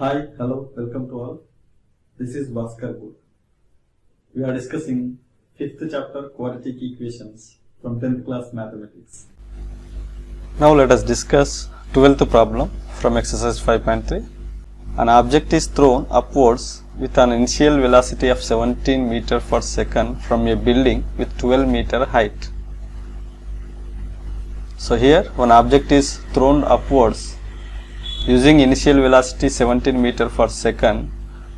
Hi, hello, welcome to all. This is Bhaskar Good. We are discussing 5th chapter quadratic equations from 10th class mathematics. Now let us discuss 12th problem from exercise 5.3. An object is thrown upwards with an initial velocity of 17 meter per second from a building with 12 meter height. So here one object is thrown upwards using initial velocity 17 meter per second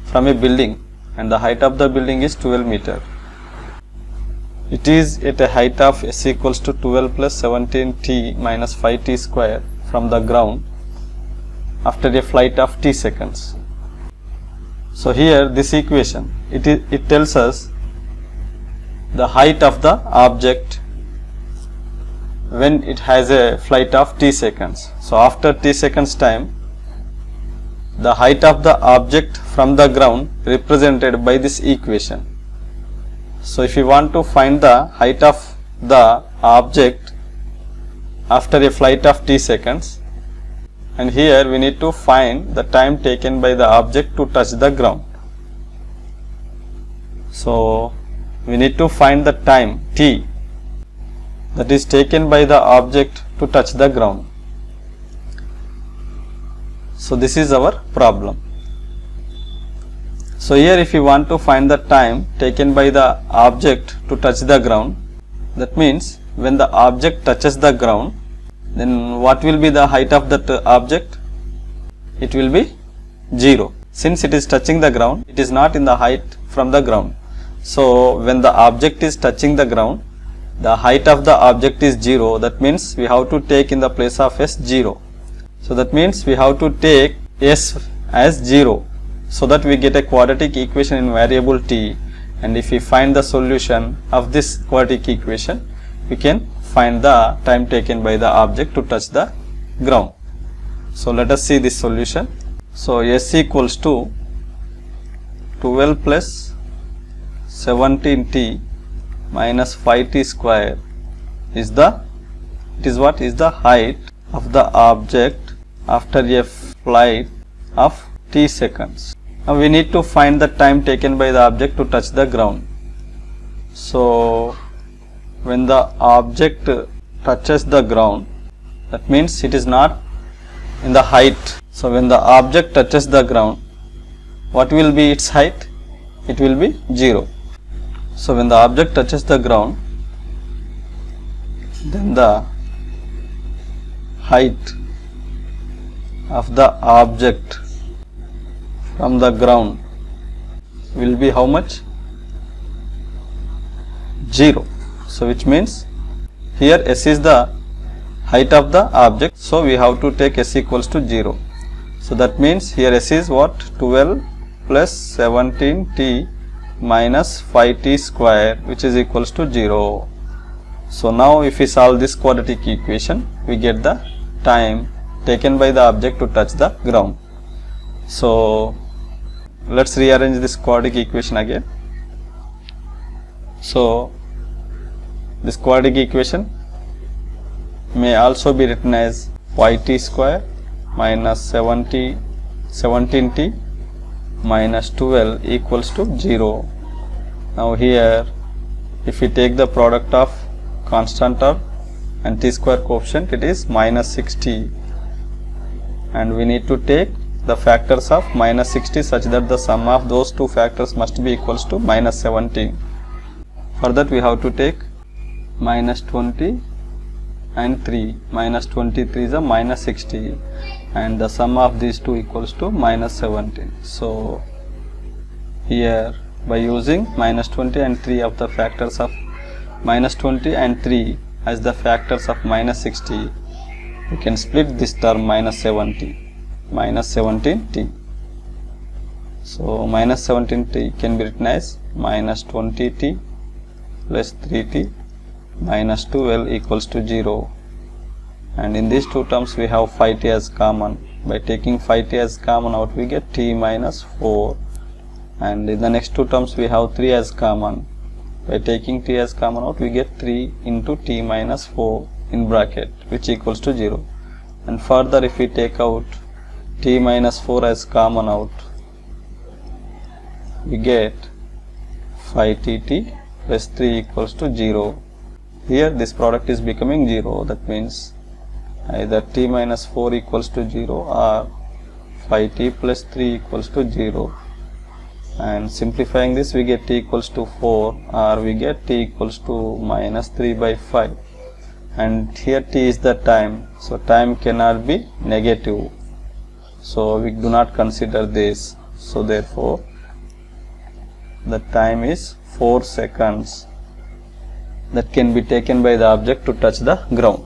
from a building, and the height of the building is 12 meter. It is at a height of s equals to 12 plus 17t minus 5t square from the ground after a flight of t seconds. So here this equation it tells us the height of the object when it has a flight of t seconds. So after t seconds time, the height of the object from the ground represented by this equation. So if you want to find the height of the object after a flight of t seconds, and here we need to find the time taken by the object to touch the ground. So we need to find the time t that is taken by the object to touch the ground. So this is our problem. So here if you want to find the time taken by the object to touch the ground, that means when the object touches the ground, then what will be the height of that object? It will be 0. Since it is touching the ground, it is not in the height from the ground. So when the object is touching the ground, the height of the object is 0. That means we have to take in the place of s 0. So that means we have to take s as 0, so that we get a quadratic equation in variable t, and if we find the solution of this quadratic equation, we can find the time taken by the object to touch the ground. So let us see this solution. So s equals to 12 plus 17t minus 5t square is the height of the object after a flight of t seconds. Now we need to find the time taken by the object to touch the ground. So when the object touches the ground, that means it is not in the height. So when the object touches the ground, what will be its height? It will be 0. So when the object touches the ground, then the height of the object from the ground will be how much? 0. So which means here s is the height of the object, so we have to take s equals to 0. So that means here s is what? 12 plus 17t minus 5t square, which is equals to 0. So now if we solve this quadratic equation, we get the time taken by the object to touch the ground. So let's rearrange this quadratic equation again. So this quadratic equation may also be written as yt square minus 17t minus 12 equals to 0. Now here if we take the product of constant term and t square coefficient, it is minus 60, and we need to take the factors of minus 60 such that the sum of those two factors must be equals to minus 17. For that we have to take minus 20 and 3. Minus 23 is a minus 60, and the sum of these two equals to minus 17. So here by using minus 20 and 3 of the factors of minus 20 and 3 as the factors of minus 60, we can split this term minus 17t. So minus 17t can be written as minus 20t plus 3t minus 12 equals to 0, and in these two terms we have 5t as common. By taking 5t as common out, we get t minus 4, and in the next two terms we have 3 as common. By taking t as common out, we get 3 into t minus 4 in bracket, which equals to 0. And further if we take out t minus 4 as common out, we get 5tt plus 3 equals to 0. Here this product is becoming 0, that means either t minus 4 equals to 0 or 5t plus 3 equals to 0, and simplifying this we get t equals to 4 or we get t equals to minus 3 by 5, and here t is the time, so time cannot be negative, so we do not consider this, so therefore the time is 4 seconds that can be taken by the object to touch the ground.